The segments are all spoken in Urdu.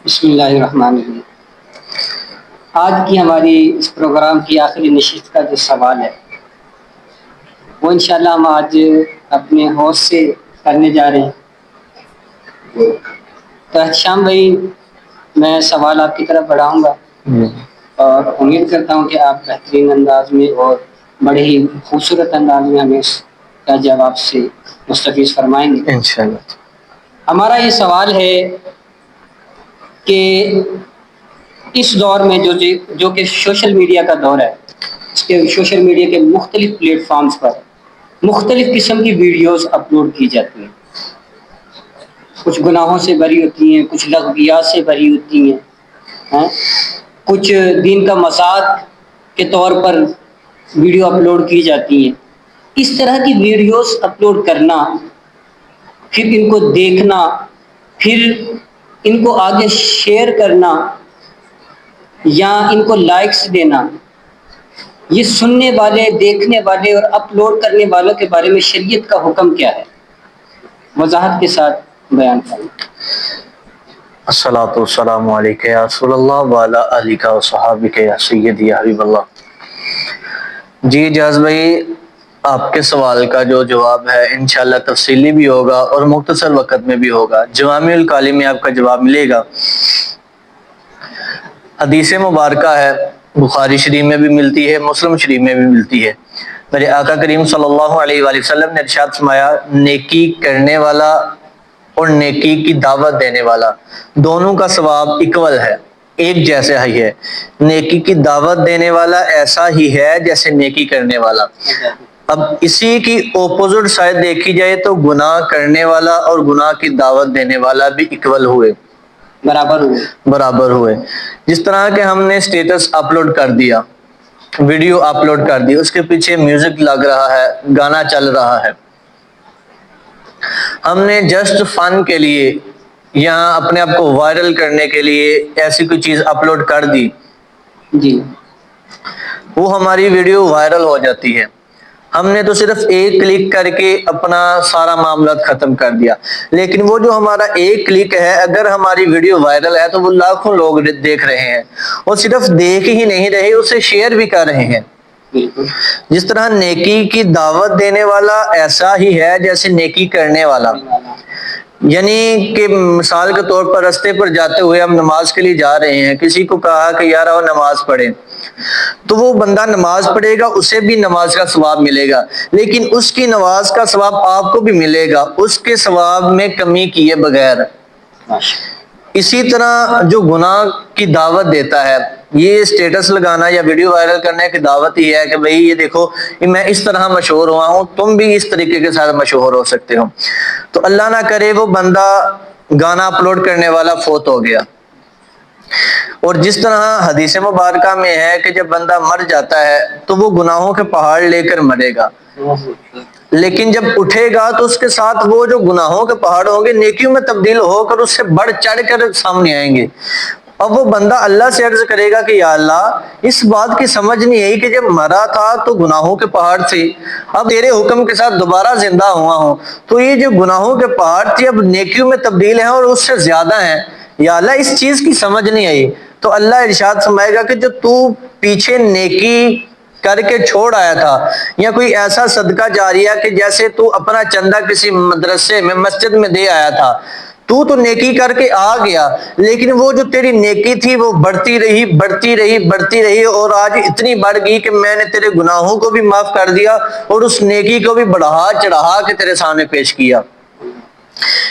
بسم اللہ الرحمن الرحیم۔ آج کی ہماری اس پروگرام کی آخری نشست کا جو سوال ہے وہ انشاءاللہ ہم آج اپنے ہوش سے کرنے جا رہے ہیں۔ تو احتشام بھائی، میں سوال آپ کی طرف بڑھاؤں گا اور امید کرتا ہوں کہ آپ بہترین انداز میں اور بڑے ہی خوبصورت انداز میں ہمیں اس کا جواب سے مستفیض فرمائیں گے انشاءاللہ۔ ہمارا یہ سوال ہے کہ اس دور میں جو کہ سوشل میڈیا کا دور ہے، اس کے سوشل میڈیا کے مختلف پلیٹ فارمز پر مختلف قسم کی ویڈیوز اپلوڈ کی جاتی ہیں۔ کچھ گناہوں سے بری ہوتی ہیں، کچھ لغویات سے بری ہوتی ہیں، کچھ دین کا مذاق کے طور پر ویڈیو اپلوڈ کی جاتی ہیں۔ اس طرح کی ویڈیوز اپلوڈ کرنا، پھر ان کو دیکھنا، پھر ان کو آگے شیئر کرنا یا ان کو لائکس دینا، یہ سننے والے، دیکھنے والے اور اپلوڈ کرنے والوں کے بارے میں شریعت کا حکم کیا ہے؟ وضاحت کے ساتھ بیان کریں۔ الصلاۃ والسلام علیکہ یا رسول اللہ وعلی آلہ و صحابہ یا سیدی یا حبیب اللہ۔ جی جاز بھائی، آپ کے سوال کا جو جواب ہے انشاءاللہ تفصیلی بھی ہوگا اور مختصر وقت میں بھی ہوگا۔ جوامع الکالم میں آپ کا جواب ملے گا۔ حدیث مبارکہ ہے، بخاری شریف میں بھی ملتی ہے، مسلم شریف میں بھی ملتی ہے۔ میرے آقا کریم صلی اللہ علیہ وآلہ وسلم نے ارشاد فرمایا، نیکی کرنے والا اور نیکی کی دعوت دینے والا دونوں کا ثواب اکول ہے، ایک جیسا ہی ہے۔ نیکی کی دعوت دینے والا ایسا ہی ہے جیسے نیکی کرنے والا۔ اب اسی کی اپوزٹ سائڈ دیکھی جائے تو گناہ کرنے والا اور گناہ کی دعوت دینے والا بھی اکول ہوئے، برابر ہوئے۔ جس طرح کہ ہم نے سٹیٹس اپلوڈ کر دیا، ویڈیو اپلوڈ کر دی، اس کے پیچھے میوزک لگ رہا ہے، گانا چل رہا ہے، ہم نے جسٹ فن کے لیے یا اپنے آپ کو وائرل کرنے کے لیے ایسی کوئی چیز اپلوڈ کر دی، جی، وہ ہماری ویڈیو وائرل ہو جاتی ہے۔ ہم نے تو صرف ایک کلک کر کے اپنا سارا معاملات ختم کر دیا، لیکن وہ جو ہمارا ایک کلک ہے، اگر ہماری ویڈیو وائرل ہے تو وہ لاکھوں لوگ دیکھ رہے ہیں، اور صرف دیکھ ہی نہیں رہے، اسے شیئر بھی کر رہے ہیں۔ جس طرح نیکی کی دعوت دینے والا ایسا ہی ہے جیسے نیکی کرنے والا، یعنی کہ مثال کے طور پر رستے پر جاتے ہوئے ہم نماز کے لیے جا رہے ہیں، کسی کو کہا کہ یار آؤ نماز پڑھیں، تو وہ بندہ نماز پڑھے گا، اسے بھی نماز کا ثواب ملے گا، لیکن اس کی نماز کا ثواب آپ کو بھی ملے گا، اس کے ثواب میں کمی کیے بغیر۔ اسی طرح جو گناہ کی دعوت دیتا ہے، یہ سٹیٹس لگانا یا ویڈیو وائرل کرنے کی دعوت ہی ہے کہ بھئی یہ دیکھو میں اس طرح مشہور ہوا ہوں، تم بھی اس طریقے کے ساتھ مشہور ہو سکتے ہو۔ تو اللہ نہ کرے وہ بندہ گانا اپلوڈ کرنے والا فوت ہو گیا، اور جس طرح حدیث مبارکہ میں ہے کہ جب بندہ مر جاتا ہے تو وہ گناہوں کے پہاڑ لے کر مرے گا، لیکن جب اٹھے گا تو اس کے ساتھ وہ جو گناہوں کے پہاڑ ہوں گے نیکیوں میں تبدیل ہو کر اس سے بڑھ چڑھ کر سامنے آئیں گے۔ اب وہ بندہ اللہ سے عرض کرے گا کہ یا اللہ، اس بات کی سمجھ نہیں آئی کہ جب مرا تھا تو گناہوں کے پہاڑ تھے، اب تیرے حکم کے ساتھ دوبارہ زندہ ہوا ہوں تو یہ جو گناہوں کے پہاڑ تھے اب نیکیوں میں تبدیل ہیں اور اس سے زیادہ ہیں، یا اللہ اس چیز کی سمجھ نہیں آئی۔ تو اللہ ارشاد فرمائے گا کہ جو تو پیچھے نیکی کر کے چھوڑ آیا تھا، یا کوئی ایسا صدقہ جاریہ کہ جیسے تو اپنا چندہ کسی مدرسے میں، مسجد میں دے آیا تھا، تو نیکی کر کے آ گیا، لیکن وہ جو تیری نیکی تھی وہ بڑھتی رہی بڑھتی رہی بڑھتی رہی، اور آج اتنی بڑھ گئی کہ میں نے تیرے گناہوں کو بھی معاف کر دیا اور اس نیکی کو بھی بڑھا چڑھا کے تیرے سامنے پیش کیا۔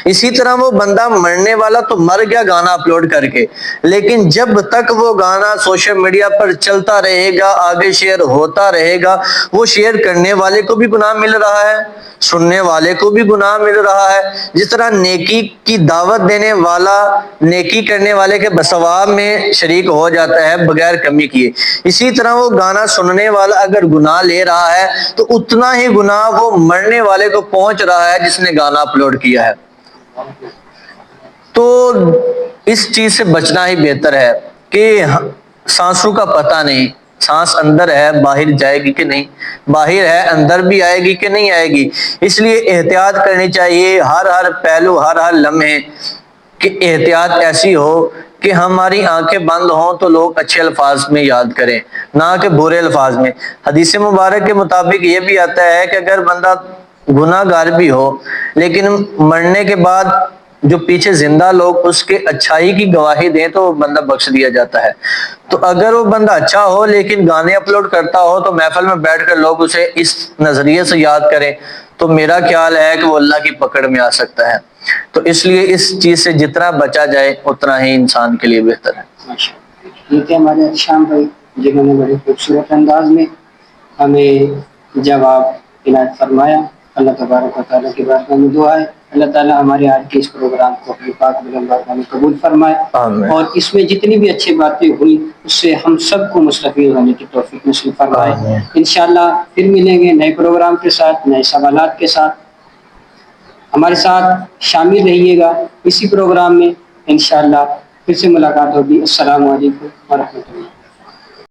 اسی طرح وہ بندہ مرنے والا تو مر گیا گانا اپلوڈ کر کے، لیکن جب تک وہ گانا سوشل میڈیا پر چلتا رہے گا، آگے شیئر ہوتا رہے گا، وہ شیئر کرنے والے کو بھی گناہ مل رہا ہے، سننے والے کو بھی گناہ مل رہا ہے۔ جس طرح نیکی کی دعوت دینے والا نیکی کرنے والے کے ثواب میں شریک ہو جاتا ہے بغیر کمی کیے، اسی طرح وہ گانا سننے والا اگر گناہ لے رہا ہے تو اتنا ہی گناہ وہ مرنے والے کو پہنچ رہا ہے جس نے گانا اپلوڈ کیا ہے۔ تو اس چیز سے بچنا ہی بہتر ہے کہ سانسوں کا پتہ نہیں، سانس اندر ہے باہر جائے گی کہ نہیں، باہر ہے اندر بھی آئے گی کہ نہیں آئے گی، اس لیے احتیاط کرنی چاہیے ہر پہلو، ہر لمحے، کہ احتیاط ایسی ہو کہ ہماری آنکھیں بند ہوں تو لوگ اچھے الفاظ میں یاد کریں نہ کہ برے الفاظ میں۔ حدیث مبارک کے مطابق یہ بھی آتا ہے کہ اگر بندہ گناہ گار بھی ہو لیکن مرنے کے بعد جو پیچھے زندہ لوگ اس کے اچھائی کی گواہی دیں تو وہ بندہ بخش دیا جاتا ہے۔ تو اگر وہ بندہ اچھا ہو لیکن گانے اپلوڈ کرتا ہو تو محفل میں بیٹھ کر لوگ اسے اس نظریے سے یاد کریں تو میرا خیال ہے کہ وہ اللہ کی پکڑ میں آ سکتا ہے۔ تو اس لیے اس چیز سے جتنا بچا جائے اتنا ہی انسان کے لیے بہتر ہے۔ یہ تھے ہمارے شام بھائی جنہوں نے بڑے خوبصورت انداز میں ہمیں جواب عنایت فرمایا۔ اللہ تبارک و تعالیٰ کی بارگاہ میں دعا ہے اللہ تعالیٰ ہمارے آج کے اس پروگرام کو اپنی پاک بارگاہ میں قبول فرمائے، اور اس میں جتنی بھی اچھی باتیں ہوئی اس سے ہم سب کو مستفید ہونے کی توفیق نصیب فرمائے۔ انشاءاللہ پھر ملیں گے نئے پروگرام کے ساتھ، نئے سوالات کے ساتھ۔ ہمارے ساتھ شامل رہیے گا اسی پروگرام میں، انشاءاللہ پھر سے ملاقات ہوگی۔ السلام علیکم ورحمۃ اللہ۔